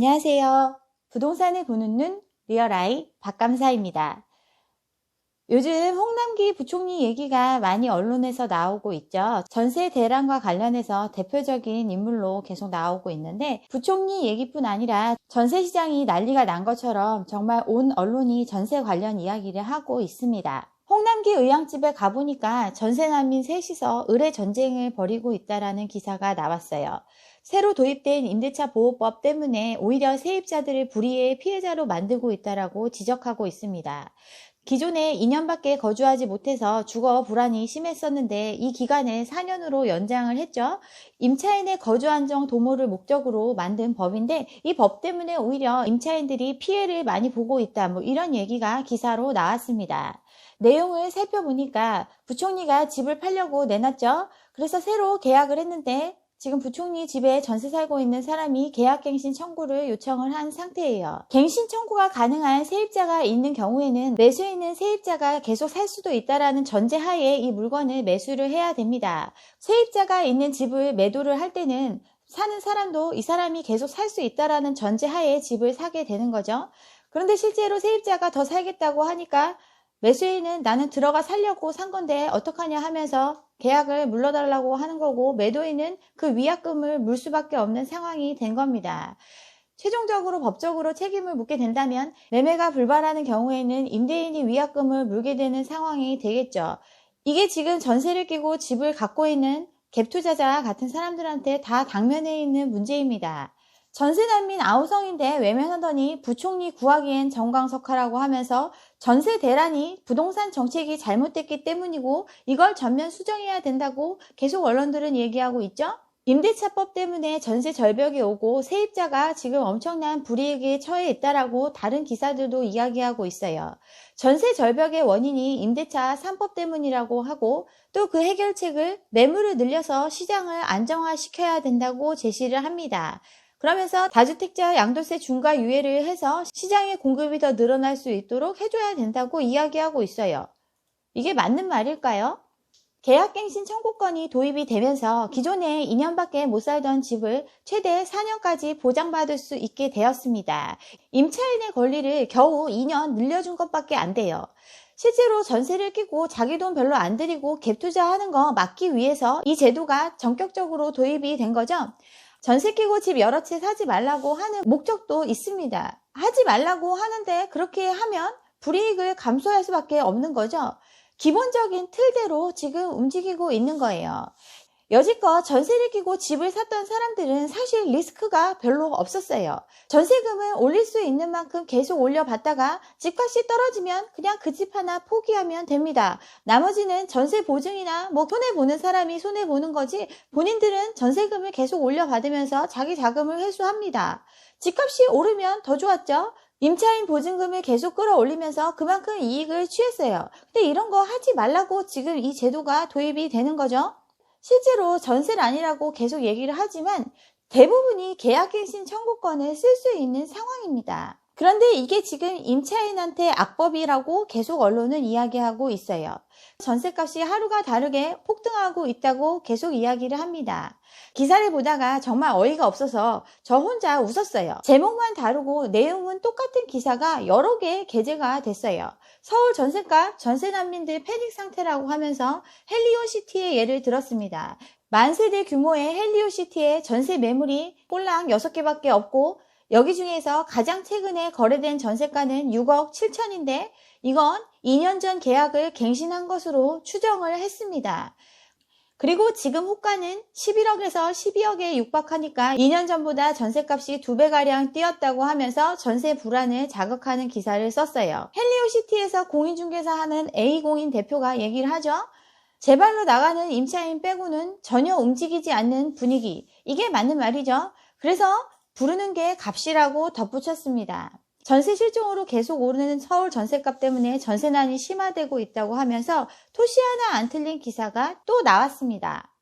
안녕하세요. 부동산을 보는 눈 리얼아이 박감사입니다. 요즘 홍남기 부총리 얘기가 많이 언론에서 나오고 있죠. 전세 대란과 관련해서 대표적인 인물로 계속 나오고 있는데, 부총리 얘기뿐 아니라 전세 시장이 난리가 난 것처럼 정말 온 언론이 전세 관련 이야기를 하고 있습니다. 홍남기 의향집에 가보니까 전세난민 셋이서 의뢰 전쟁을 벌이고 있다라는 기사가 나왔어요. 새로 도입된 임대차 보호법 때문에 오히려 세입자들을 불이의 피해자로 만들고 있다라고 지적하고 있습니다. 기존에 2년밖에 거주하지 못해서 주거 불안이 심했었는데 이 기간을 4년으로 연장을 했죠. 임차인의 거주 안정 도모를 목적으로 만든 법인데, 이 법 때문에 오히려 임차인들이 피해를 많이 보고 있다, 이런 얘기가 기사로 나왔습니다. 내용을 살펴보니까 부총리가 집을 팔려고 내놨죠. 그래서 새로 계약을 했는데 지금 부총리 집에 전세 살고 있는 사람이 계약갱신 청구를 요청을 한 상태예요. 갱신 청구가 가능한 세입자가 있는 경우에는 매수인은 세입자가 계속 살 수도 있다라는 전제하에 이 물건을 매수를 해야 됩니다. 세입자가 있는 집을 매도를 할 때는 사는 사람도 이 사람이 계속 살 수 있다라는 전제하에 집을 사게 되는 거죠. 그런데 실제로 세입자가 더 살겠다고 하니까 매수인은 나는 들어가 살려고 산 건데 어떡하냐 하면서 계약을 물러달라고 하는 거고, 매도인은 그 위약금을 물 수밖에 없는 상황이 된 겁니다. 최종적으로 법적으로 책임을 묻게 된다면 매매가 불발하는 경우에는 임대인이 위약금을 물게 되는 상황이 되겠죠. 이게 지금 전세를 끼고 집을 갖고 있는 갭투자자 같은 사람들한테 다 당면해 있는 문제입니다. 전세난민 아우성인데 외면하더니 부총리 구하기엔 정광석하라고 하면서 전세 대란이 부동산 정책이 잘못됐기 때문이고 이걸 전면 수정해야 된다고 계속 언론들은 얘기하고 있죠. 임대차법 때문에 전세 절벽이 오고 세입자가 지금 엄청난 불이익에 처해 있다라고 다른 기사들도 이야기하고 있어요. 전세 절벽의 원인이 임대차 3법 때문이라고 하고, 또 그 해결책을 매물을 늘려서 시장을 안정화시켜야 된다고 제시를 합니다. 그러면서 다주택자 양도세 중과 유예를 해서 시장의 공급이 더 늘어날 수 있도록 해줘야 된다고 이야기하고 있어요. 이게 맞는 말일까요? 계약갱신 청구권이 도입이 되면서 기존에 2년밖에 못 살던 집을 최대 4년까지 보장받을 수 있게 되었습니다. 임차인의 권리를 겨우 2년 늘려준 것밖에 안 돼요. 실제로 전세를 끼고 자기 돈 별로 안 들이고 갭 투자하는 거 막기 위해서 이 제도가 전격적으로 도입이 된 거죠. 전세 끼고 집 여러 채 사지 말라고 하는 목적도 있습니다. 하지 말라고 하는데 그렇게 하면 불이익을 감수할 수밖에 없는 거죠. 기본적인 틀대로 지금 움직이고 있는 거예요. 여지껏 전세를 끼고 집을 샀던 사람들은 사실 리스크가 별로 없었어요. 전세금을 올릴 수 있는 만큼 계속 올려봤다가 집값이 떨어지면 그냥 그 집 하나 포기하면 됩니다. 나머지는 전세 보증이나 손해보는 사람이 손해보는 거지, 본인들은 전세금을 계속 올려받으면서 자기 자금을 회수합니다. 집값이 오르면 더 좋았죠. 임차인 보증금을 계속 끌어올리면서 그만큼 이익을 취했어요. 근데 이런 거 하지 말라고 지금 이 제도가 도입이 되는 거죠. 실제로 전세를 아니라고 계속 얘기를 하지만 대부분이 계약갱신 청구권을 쓸 수 있는 상황입니다. 그런데 이게 지금 임차인한테 악법이라고 계속 언론은 이야기하고 있어요. 전세값이 하루가 다르게 폭등하고 있다고 계속 이야기를 합니다. 기사를 보다가 정말 어이가 없어서 저 혼자 웃었어요. 제목만 다르고 내용은 똑같은 기사가 여러 개 게재가 됐어요. 서울 전세값 전세난민들 패닉 상태라고 하면서 헬리오시티의 예를 들었습니다. 만세대 규모의 헬리오시티의 전세 매물이 꼴랑 6개밖에 없고, 여기 중에서 가장 최근에 거래된 전세가는 6억 7천인데 이건 2년 전 계약을 갱신한 것으로 추정을 했습니다. 그리고 지금 호가는 11억에서 12억에 육박하니까 2년 전보다 전세값이 2배가량 뛰었다고 하면서 전세 불안을 자극하는 기사를 썼어요. 헬리오시티에서 공인중개사 하는 A공인 대표가 얘기를 하죠. 제발로 나가는 임차인 빼고는 전혀 움직이지 않는 분위기. 이게 맞는 말이죠. 그래서 부르는 게 값이라고 덧붙였습니다. 전세 실종으로 계속 오르는 서울 전세값 때문에 전세난이 심화되고 있다고 하면서 토시 하나 안 틀린 기사가 또 나왔습니다.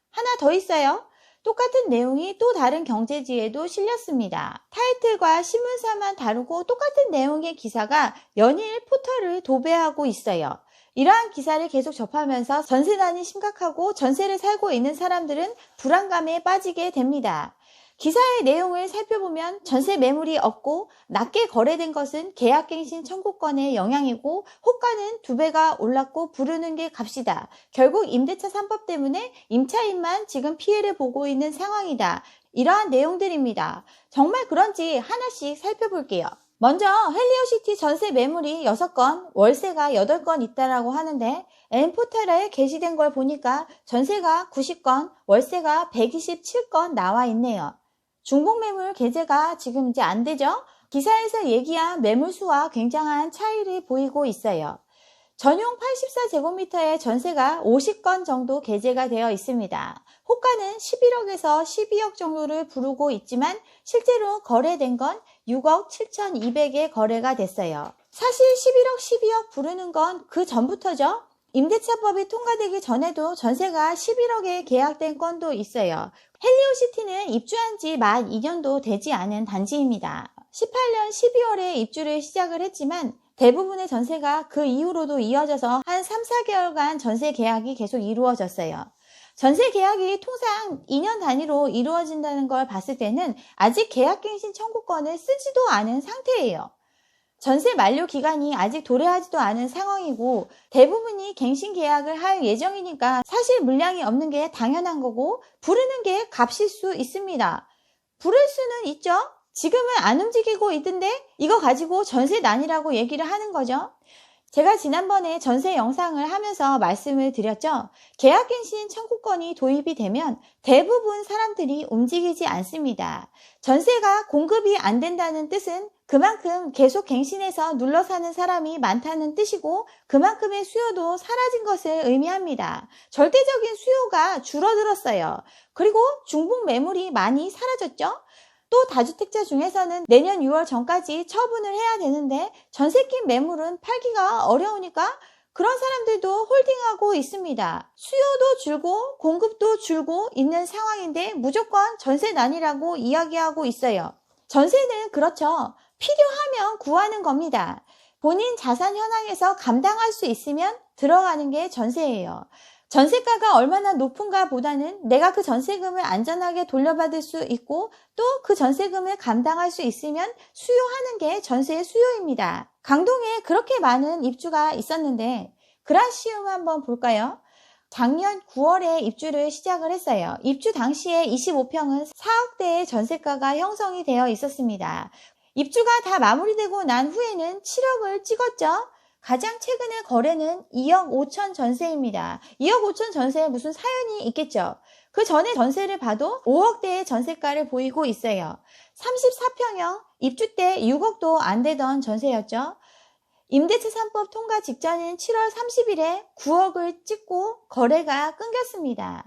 하나 더 있어요. 똑같은 내용이 또 다른 경제지에도 실렸습니다. 타이틀과 신문사만 다르고 똑같은 내용의 기사가 연일 포털을 도배하고 있어요. 이러한 기사를 계속 접하면서 전세난이 심각하고 전세를 살고 있는 사람들은 불안감에 빠지게 됩니다. 기사의 내용을 살펴보면 전세 매물이 없고 낮게 거래된 것은 계약갱신 청구권의 영향이고 호가는 2배가 올랐고 부르는 게 값이다. 결국 임대차 3법 때문에 임차인만 지금 피해를 보고 있는 상황이다. 이러한 내용들입니다. 정말 그런지 하나씩 살펴볼게요. 먼저 헬리오시티 전세 매물이 6건, 월세가 8건 있다라고 하는데 N포털에 게시된 걸 보니까 전세가 90건, 월세가 127건 나와 있네요. 중복매물 게재가 지금 이제 안 되죠? 기사에서 얘기한 매물수와 굉장한 차이를 보이고 있어요. 전용 84제곱미터의 전세가 50건 정도 게재가 되어 있습니다. 호가는 11억에서 12억 정도를 부르고 있지만 실제로 거래된 건 6억 7,200에 거래가 됐어요. 사실 11억, 12억 부르는 건 그 전부터죠. 임대차법이 통과되기 전에도 전세가 11억에 계약된 건도 있어요. 헬리오시티는 입주한 지 만 2년도 되지 않은 단지입니다. 18년 12월에 입주를 시작을 했지만 대부분의 전세가 그 이후로도 이어져서 한 3, 4개월간 전세 계약이 계속 이루어졌어요. 전세 계약이 통상 2년 단위로 이루어진다는 걸 봤을 때는 아직 계약갱신 청구권을 쓰지도 않은 상태예요. 전세 만료 기간이 아직 도래하지도 않은 상황이고 대부분이 갱신 계약을 할 예정이니까 사실 물량이 없는 게 당연한 거고 부르는 게 값일 수 있습니다. 부를 수는 있죠. 지금은 안 움직이고 있던데 이거 가지고 전세 난이라고 얘기를 하는 거죠. 제가 지난번에 전세 영상을 하면서 말씀을 드렸죠. 계약갱신 청구권이 도입이 되면 대부분 사람들이 움직이지 않습니다. 전세가 공급이 안 된다는 뜻은 그만큼 계속 갱신해서 눌러 사는 사람이 많다는 뜻이고 그만큼의 수요도 사라진 것을 의미합니다. 절대적인 수요가 줄어들었어요. 그리고 중복 매물이 많이 사라졌죠. 또 다주택자 중에서는 내년 6월 전까지 처분을 해야 되는데 전세 낀 매물은 팔기가 어려우니까 그런 사람들도 홀딩하고 있습니다. 수요도 줄고 공급도 줄고 있는 상황인데 무조건 전세 난이라고 이야기하고 있어요. 전세는 그렇죠. 필요하면 구하는 겁니다. 본인 자산 현황에서 감당할 수 있으면 들어가는 게 전세예요. 전세가가 얼마나 높은가 보다는 내가 그 전세금을 안전하게 돌려받을 수 있고 또 그 전세금을 감당할 수 있으면 수요하는 게 전세의 수요입니다. 강동에 그렇게 많은 입주가 있었는데 그라시움 한번 볼까요? 작년 9월에 입주를 시작을 했어요. 입주 당시에 25평은 4억대의 전세가가 형성이 되어 있었습니다. 입주가 다 마무리되고 난 후에는 7억을 찍었죠. 가장 최근의 거래는 2억 5천 전세입니다. 2억 5천 전세에 무슨 사연이 있겠죠. 그 전에 전세를 봐도 5억대의 전세가를 보이고 있어요. 34평형 입주 때 6억도 안 되던 전세였죠. 임대차 3법 통과 직전인 7월 30일에 9억을 찍고 거래가 끊겼습니다.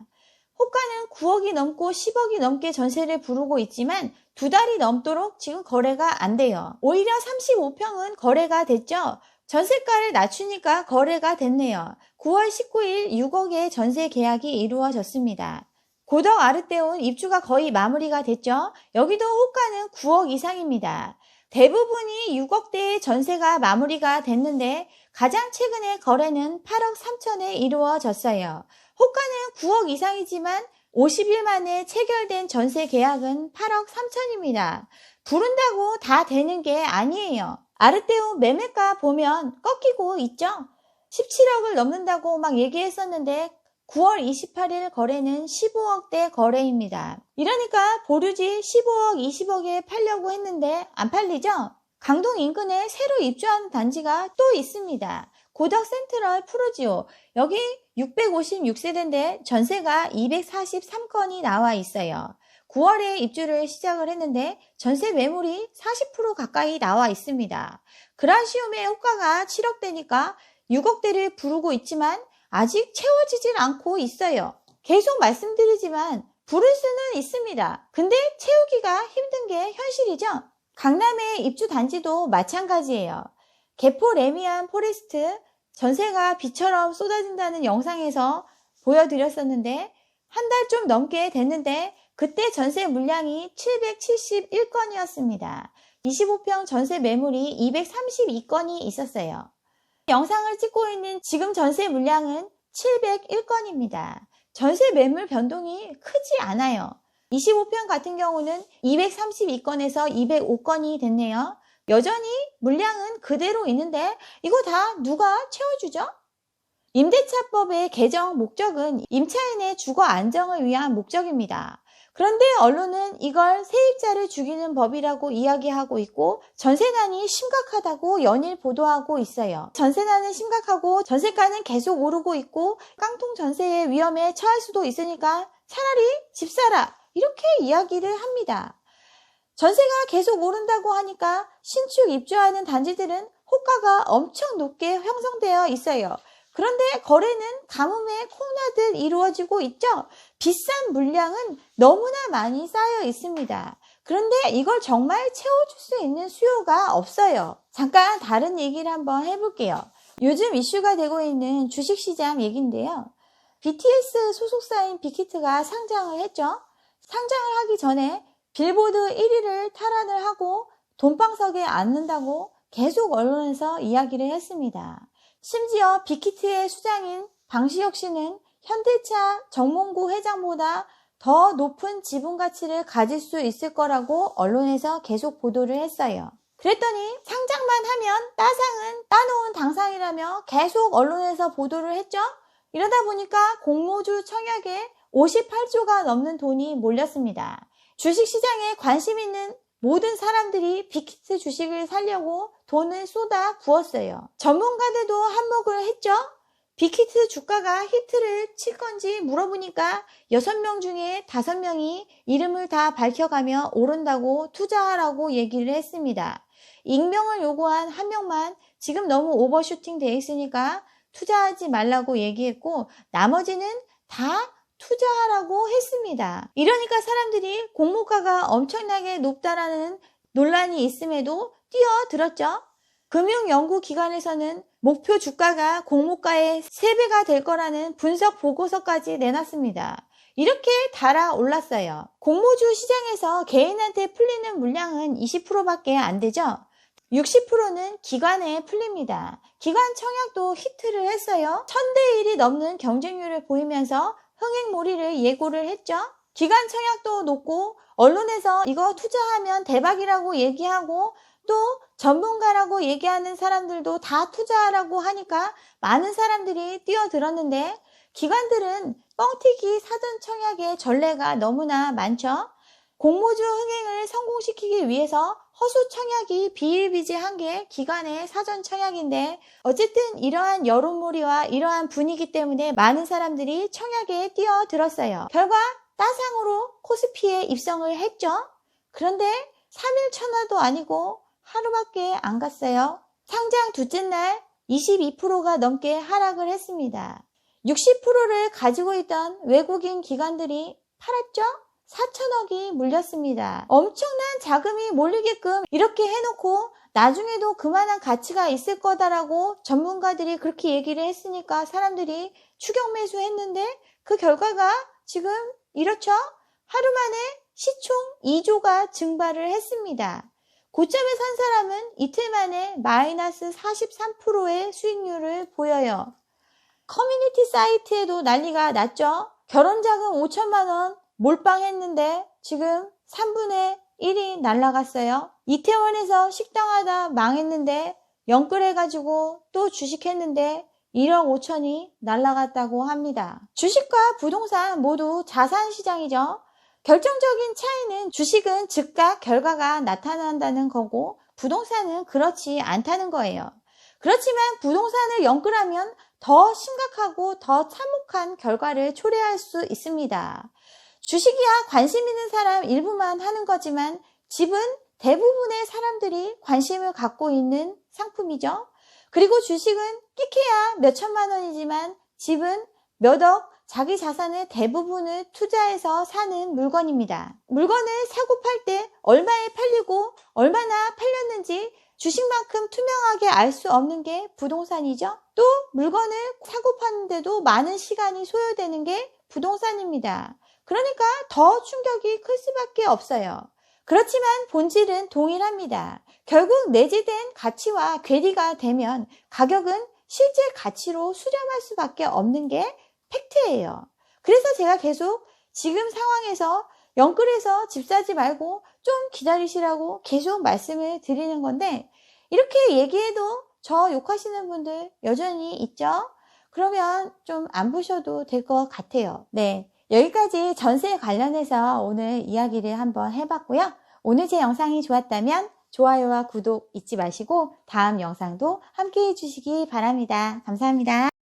호가는 9억이 넘고 10억이 넘게 전세를 부르고 있지만 2달이 넘도록 지금 거래가 안 돼요. 오히려 35평은 거래가 됐죠. 전세가를 낮추니까 거래가 됐네요. 9월 19일 6억의 전세 계약이 이루어졌습니다. 고덕 아르테온 입주가 거의 마무리가 됐죠. 여기도 호가는 9억 이상입니다. 대부분이 6억대의 전세가 마무리가 됐는데 가장 최근의 거래는 8억 3천에 이루어졌어요. 호가는 9억 이상이지만 50일 만에 체결된 전세 계약은 8억 3천입니다. 부른다고 다 되는 게 아니에요. 아르테온 매매가 보면 꺾이고 있죠? 17억을 넘는다고 막 얘기했었는데 9월 28일 거래는 15억대 거래입니다. 이러니까 보류지 15억, 20억에 팔려고 했는데 안 팔리죠? 강동 인근에 새로 입주한 단지가 또 있습니다. 고덕 센트럴 프루지오. 여기 656세대인데 전세가 243건이 나와 있어요. 9월에 입주를 시작을 했는데 전세 매물이 40% 가까이 나와 있습니다. 그라시움의 호가가 7억대니까 6억대를 부르고 있지만 아직 채워지질 않고 있어요. 계속 말씀드리지만 부를 수는 있습니다. 근데 채우기가 힘든 게 현실이죠. 강남의 입주 단지도 마찬가지예요. 개포 레미안 포레스트 전세가 비처럼 쏟아진다는 영상에서 보여드렸었는데 한 달 좀 넘게 됐는데 그때 전세 물량이 771건이었습니다. 25평 전세 매물이 232건이 있었어요. 영상을 찍고 있는 지금 전세 물량은 701건입니다. 전세 매물 변동이 크지 않아요. 25편 같은 경우는 232건에서 205건이 됐네요. 여전히 물량은 그대로 있는데 이거 다 누가 채워주죠? 임대차법의 개정 목적은 임차인의 주거 안정을 위한 목적입니다. 그런데 언론은 이걸 세입자를 죽이는 법이라고 이야기하고 있고 전세난이 심각하다고 연일 보도하고 있어요. 전세난은 심각하고 전세가는 계속 오르고 있고 깡통 전세의 위험에 처할 수도 있으니까 차라리 집 사라 이렇게 이야기를 합니다. 전세가 계속 오른다고 하니까 신축 입주하는 단지들은 호가가 엄청 높게 형성되어 있어요. 그런데 거래는 가뭄에 콩나듯 이루어지고 있죠. 비싼 물량은 너무나 많이 쌓여 있습니다. 그런데 이걸 정말 채워줄 수 있는 수요가 없어요. 잠깐 다른 얘기를 한번 해볼게요. 요즘 이슈가 되고 있는 주식시장 얘기인데요. BTS 소속사인 빅히트가 상장을 했죠. 상장을 하기 전에 빌보드 1위를 탈환을 하고 돈방석에 앉는다고 계속 언론에서 이야기를 했습니다. 심지어 빅히트의 수장인 방시혁 씨는 현대차 정몽구 회장보다 더 높은 지분 가치를 가질 수 있을 거라고 언론에서 계속 보도를 했어요. 그랬더니 상장만 하면 따상은 따놓은 당상이라며 계속 언론에서 보도를 했죠. 이러다 보니까 공모주 청약에 58조가 넘는 돈이 몰렸습니다. 주식시장에 관심 있는 모든 사람들이 빅히트 주식을 사려고 돈을 쏟아 부었어요. 전문가들도 한몫을 했죠. 빅히트 주가가 히트를 칠 건지 물어보니까 6명 중에 5명이 이름을 다 밝혀가며 오른다고 투자하라고 얘기를 했습니다. 익명을 요구한 한 명만 지금 너무 오버슈팅 돼 있으니까 투자하지 말라고 얘기했고 나머지는 다 투자하라고 했습니다. 이러니까 사람들이 공모가가 엄청나게 높다라는 논란이 있음에도 뛰어들었죠. 금융연구기관에서는 목표 주가가 공모가의 3배가 될 거라는 분석 보고서까지 내놨습니다. 이렇게 달아올랐어요. 공모주 시장에서 개인한테 풀리는 물량은 20%밖에 안 되죠. 60%는 기관에 풀립니다. 기관 청약도 히트를 했어요. 1000대 1이 넘는 경쟁률을 보이면서 흥행몰이를 예고를 했죠. 기관 청약도 높고 언론에서 이거 투자하면 대박이라고 얘기하고 또 전문가라고 얘기하는 사람들도 다 투자하라고 하니까 많은 사람들이 뛰어들었는데 기관들은 뻥튀기 사전 청약의 전례가 너무나 많죠. 공모주 흥행을 성공시키기 위해서 허수 청약이 비일비재한 게 기관의 사전 청약인데 어쨌든 이러한 여론몰이와 이러한 분위기 때문에 많은 사람들이 청약에 뛰어들었어요. 결과 따상으로 코스피에 입성을 했죠. 그런데 3일 천하도 아니고 하루밖에 안 갔어요. 상장 둘째 날 22%가 넘게 하락을 했습니다. 60%를 가지고 있던 외국인 기관들이 팔았죠? 4천억이 물렸습니다. 엄청난 자금이 몰리게끔 이렇게 해놓고 나중에도 그만한 가치가 있을 거다라고 전문가들이 그렇게 얘기를 했으니까 사람들이 추격 매수했는데 그 결과가 지금 이렇죠? 하루 만에 시총 2조가 증발을 했습니다. 고점에 산 사람은 이틀 만에 마이너스 43%의 수익률을 보여요. 커뮤니티 사이트에도 난리가 났죠? 결혼자금 5천만 원 몰빵했는데 지금 3분의 1이 날라갔어요. 이태원에서 식당하다 망했는데 영끌해가지고 또 주식했는데 1억 5천이 날라갔다고 합니다. 주식과 부동산 모두 자산시장이죠. 결정적인 차이는 주식은 즉각 결과가 나타난다는 거고 부동산은 그렇지 않다는 거예요. 그렇지만 부동산을 영끌하면 더 심각하고 더 참혹한 결과를 초래할 수 있습니다. 주식이야 관심 있는 사람 일부만 하는 거지만 집은 대부분의 사람들이 관심을 갖고 있는 상품이죠. 그리고 주식은 끼케야 몇 천만 원이지만 집은 몇 억, 자기 자산의 대부분을 투자해서 사는 물건입니다. 물건을 사고 팔 때 얼마에 팔리고 얼마나 팔렸는지 주식만큼 투명하게 알 수 없는 게 부동산이죠. 또 물건을 사고 파는데도 많은 시간이 소요되는 게 부동산입니다. 그러니까 더 충격이 클 수밖에 없어요. 그렇지만 본질은 동일합니다. 결국 내재된 가치와 괴리가 되면 가격은 실제 가치로 수렴할 수밖에 없는 게 팩트예요. 그래서 제가 계속 지금 상황에서 영끌에서 집 사지 말고 좀 기다리시라고 계속 말씀을 드리는 건데, 이렇게 얘기해도 저 욕하시는 분들 여전히 있죠? 그러면 좀 안 보셔도 될 것 같아요. 네, 여기까지 전세 관련해서 오늘 이야기를 한번 해봤고요. 오늘 제 영상이 좋았다면 좋아요와 구독 잊지 마시고 다음 영상도 함께 해주시기 바랍니다. 감사합니다.